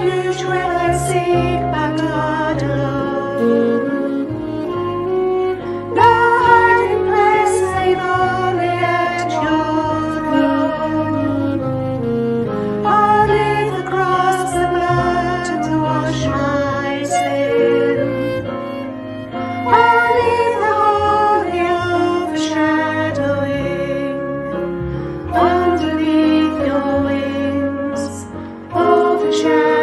refuge will I seek, but God alone. No hiding place save only at your throne. Only the cross, the blood to wash my sin. Only the holy overshadowing. Underneath your wings, overshadowing.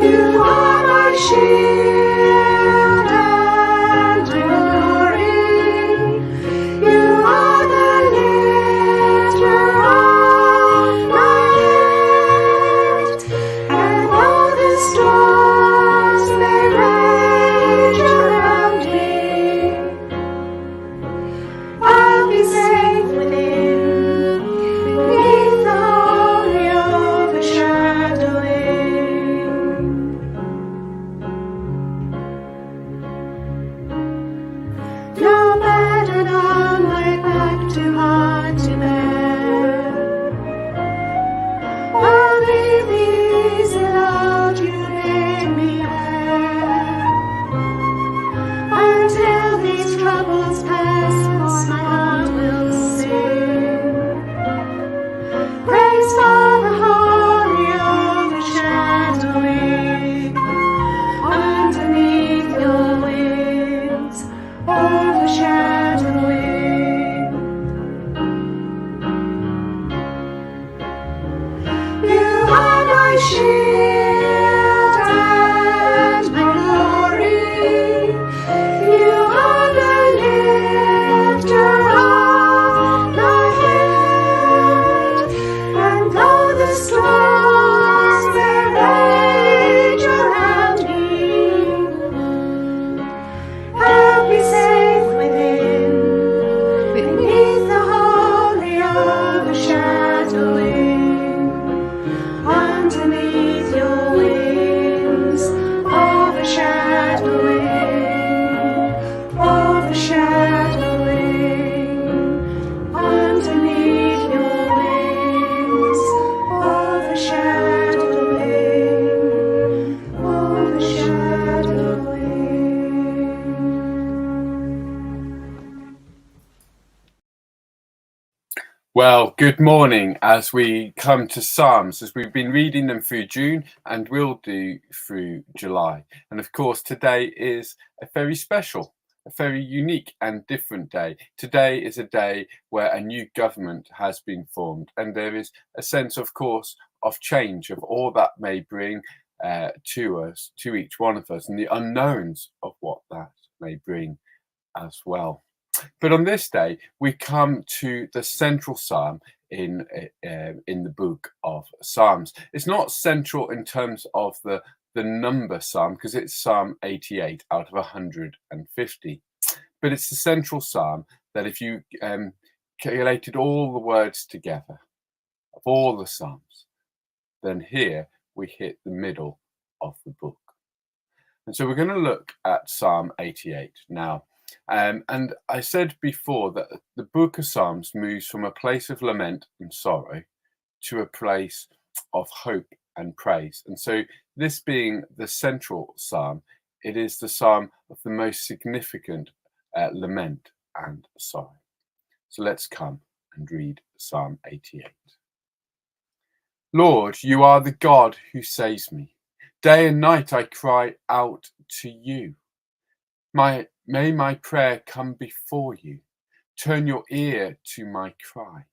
You are my shield and my glory. You are the lifter of my head. And though the storms may rage around me, I'll be safe within, beneath the holy overshadowing. No burden on my back too hard to bear. Only the easy load you made me bear. Until these troubles pass, my heart will sing. Praise for the holy overshadowing. Underneath your wings, overshadowing. You are my shield and my glory. You are the lifter of my head. And though the storms may rage around me, I'll be safe within, beneath the holy overshadowing. Underneath your wings, overshadowing, overshadowing. Underneath your wings, overshadowing, overshadowing. Well, good morning as we come to Psalms, as we've been reading them through June and will do through July. And of course, today is a very special, a very unique and different day. Today is a day where a new government has been formed, and there is a sense, of course, of change, of all that may bring to us, to each one of us, and the unknowns of what that may bring as well. But on this day, we come to the central psalm in the book of Psalms. It's not central in terms of the number psalm, because it's Psalm 88 out of 150. But it's the central psalm that if you calculated all the words together of all the psalms, then here we hit the middle of the book. And so we're going to look at Psalm 88 now. And I said before that the book of Psalms moves from a place of lament and sorrow to a place of hope and praise. And so this being the central psalm, it is the psalm of the most significant lament and sorrow. So let's come and read Psalm 88. Lord, you are the God who saves me. Day and night I cry out to you. May my prayer come before you. Turn your ear to my cry.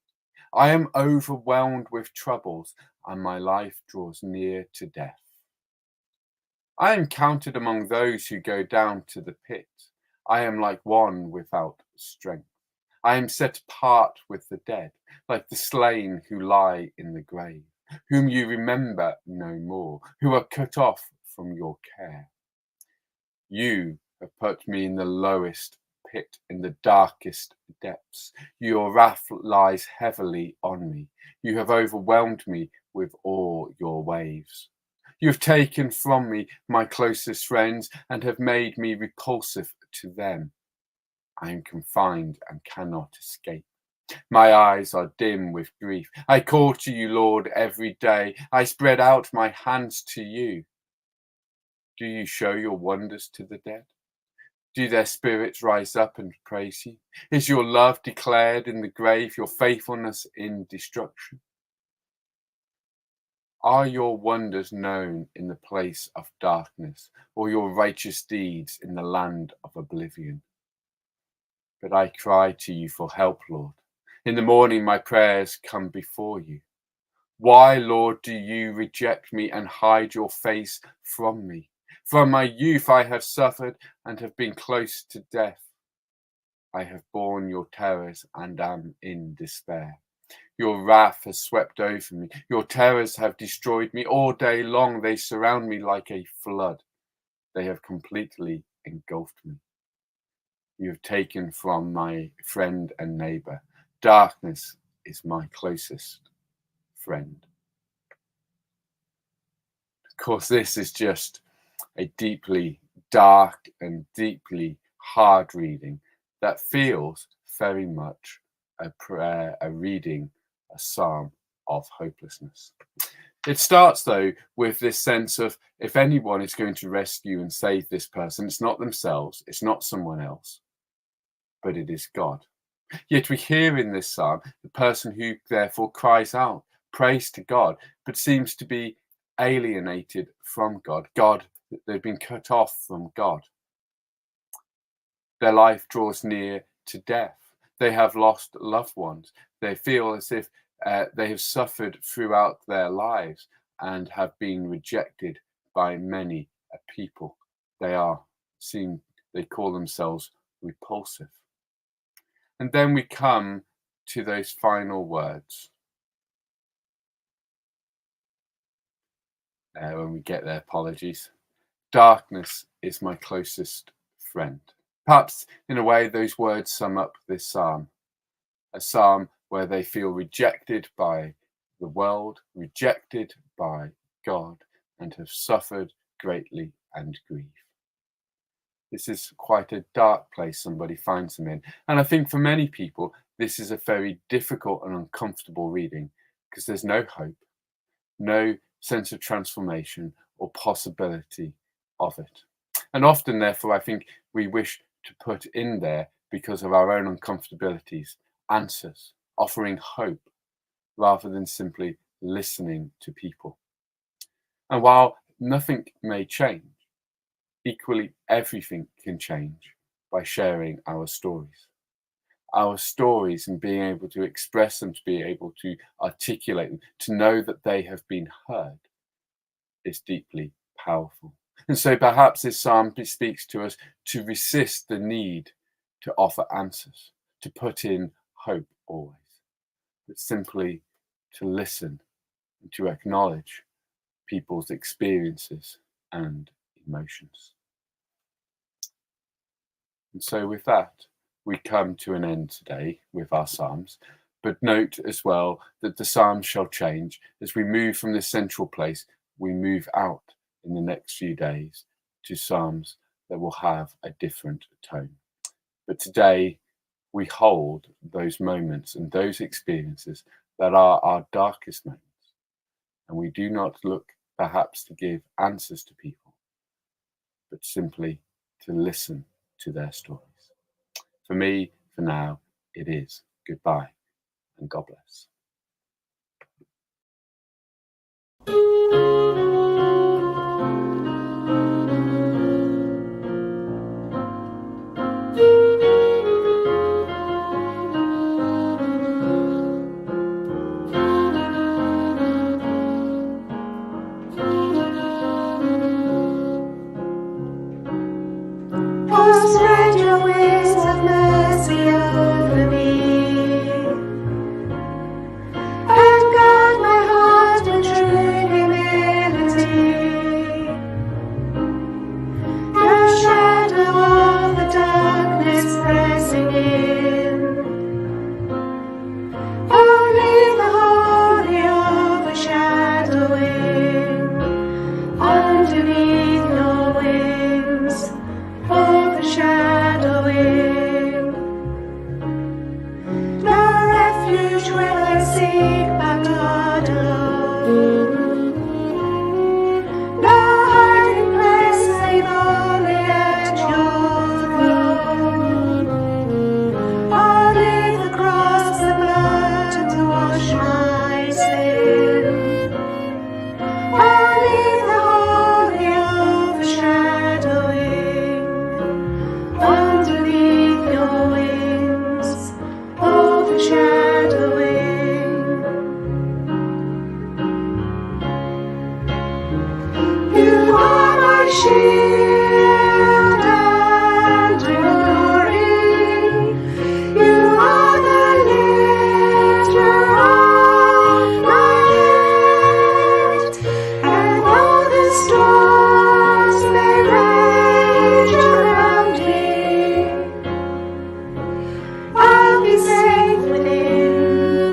I am overwhelmed with troubles, and my life draws near to death. I am counted among those who go down to the pit. I am like one without strength. I am set apart with the dead, like the slain who lie in the grave, whom you remember no more, who are cut off from your care. You have put me in the lowest pit, in the darkest depths. Your wrath lies heavily on me. You have overwhelmed me with all your waves. You have taken from me my closest friends and have made me repulsive to them. I am confined and cannot escape. My eyes are dim with grief. I call to you, Lord, every day. I spread out my hands to you. Do you show your wonders to the dead? Do their spirits rise up and praise you? Is your love declared in the grave, your faithfulness in destruction? Are your wonders known in the place of darkness, or your righteous deeds in the land of oblivion? But I cry to you for help, Lord. In the morning my prayers come before you. Why, Lord, do you reject me and hide your face from me? From my youth I have suffered and have been close to death. I have borne your terrors and am in despair. Your wrath has swept over me. Your terrors have destroyed me. All day long they surround me like a flood. They have completely engulfed me. You have taken from my friend and neighbor. Darkness is my closest friend. Of course, this is just a deeply dark and deeply hard reading that feels very much a prayer, a reading, a psalm of hopelessness. It starts, though, with this sense of if anyone is going to rescue and save this person, it's not themselves, it's not someone else, but it is God. Yet we hear in this psalm the person who therefore cries out, prays to God, but seems to be alienated from God. They've been cut off from God. Their life draws near to death. They have lost loved ones. They feel as if they have suffered throughout their lives and have been rejected by many people. They call themselves repulsive. And then we come to those final words. When we get there, apologies. Darkness is my closest friend. Perhaps in a way those words sum up this psalm. A psalm where they feel rejected by the world, rejected by God, and have suffered greatly and grieve. This is quite a dark place somebody finds them in. And I think for many people, this is a very difficult and uncomfortable reading because there's no hope, no sense of transformation or possibility of it. And often, therefore, I think we wish to put in there, because of our own uncomfortabilities, answers, offering hope, rather than simply listening to people. And while nothing may change, equally everything can change by sharing our stories. Our stories and being able to express them, to be able to articulate them, to know that they have been heard is deeply powerful. And so perhaps this psalm speaks to us to resist the need to offer answers, to put in hope always, but simply to listen and to acknowledge people's experiences and emotions. And so with that, we come to an end today with our psalms, but note as well that the psalms shall change as we move from this central place. We move out in the next few days to psalms that will have a different tone. But today we hold those moments and those experiences that are our darkest moments. And we do not look perhaps to give answers to people, but simply to listen to their stories. For me, for now, it is goodbye and God bless. seek but God alone. No hiding place save only at your throne. Only the cross, the blood to wash my sin. Only the holy overshadowing. Underneath your wings, overshadowing. You are my shield and glory. You are the lifter of my head. And though the storms may rage around me, I'll be safe within,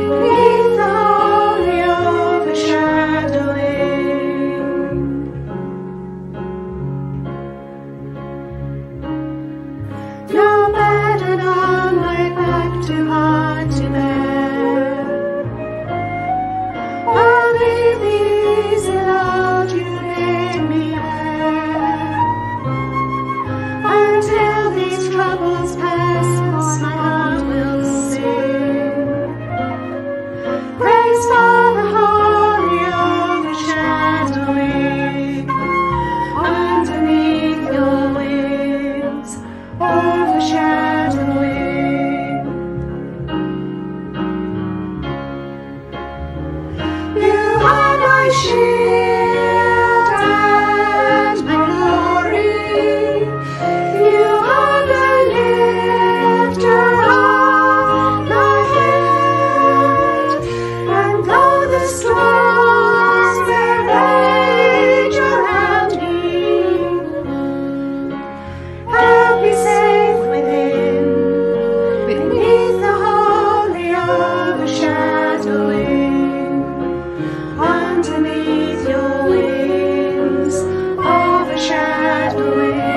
beneath the holy overshadowing. No burden on my back too hard to bear. I'll leave the easy load you made me wear. Until these troubles pass, my heart will sing. Praise for the holy overshadowing. Underneath your wings, overshadowing. You are my shield and my glory. You are the lifter of my head. And though the storms may rage around me, I'll be safe within, beneath the holy overshadowing. Underneath your wings, overshadowing.